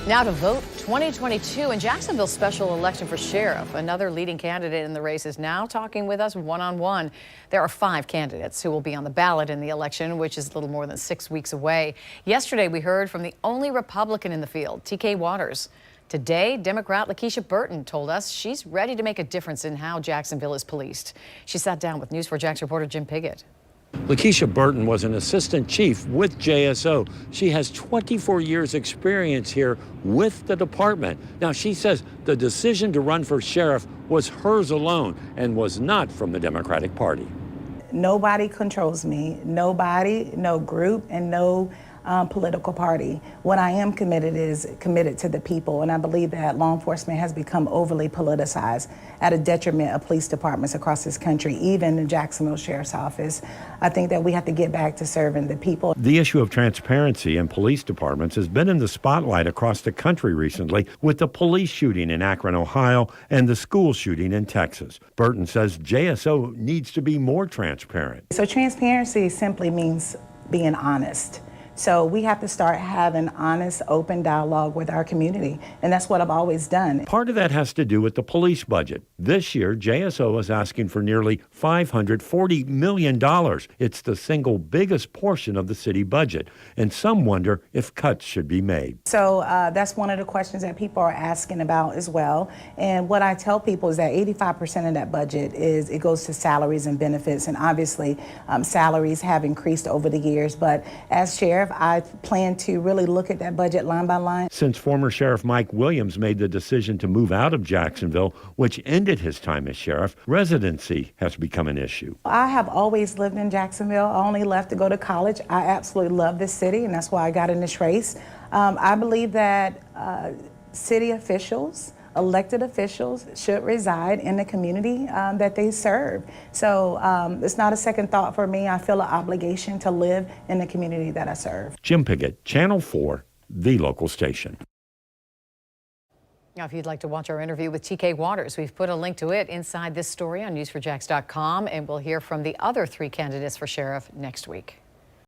Now to vote 2022 in Jacksonville's special election for sheriff. Another leading candidate in the race is now talking with us one-on-one. There are 5 candidates who will be on the ballot in the election, which is a little more than 6 weeks away. Yesterday, we heard from the only Republican in the field, TK Waters. Today, Democrat Lakesha Burton told us she's ready to make a difference in how Jacksonville is policed. She sat down with News4Jax reporter Jim Piggott. Lakesha Burton was an assistant chief with JSO. She has 24 years experience here with the department. Now, she says the decision to run for sheriff was hers alone and was not from the Democratic Party. Nobody controls me, nobody, no group, and no political party. What I am committed is committed to the people, and I believe that law enforcement has become overly politicized at a detriment of police departments across this country, even the Jacksonville Sheriff's Office. I think that we have to get back to serving the people. The issue of transparency in police departments has been in the spotlight across the country recently with the police shooting in Akron, Ohio, and the school shooting in Texas. Burton says JSO needs to be more transparent. So transparency simply means being honest. So we have to start having honest, open dialogue with our community, and that's what I've always done. Part of that has to do with the police budget. This year, JSO is asking for nearly $540 million. It's the single biggest portion of the city budget, and some wonder if cuts should be made. So that's one of the questions that people are asking about as well. And what I tell people is that 85% of that budget it goes to salaries and benefits, and obviously salaries have increased over the years, but as sheriff, I plan to really look at that budget line by line. Since former Sheriff Mike Williams made the decision to move out of Jacksonville, which ended his time as sheriff, residency has become an issue. I have always lived in Jacksonville. I only left to go to college. I absolutely love this city, and that's why I got in this race. I believe that city officials, elected officials, should reside in the community that they serve. So it's not a second thought for me. I feel an obligation to live in the community that I serve. Jim Piggott, Channel 4, the local station. Now, if you'd like to watch our interview with TK Waters, we've put a link to it inside this story on news4jax.com, and we'll hear from the other 3 candidates for sheriff next week.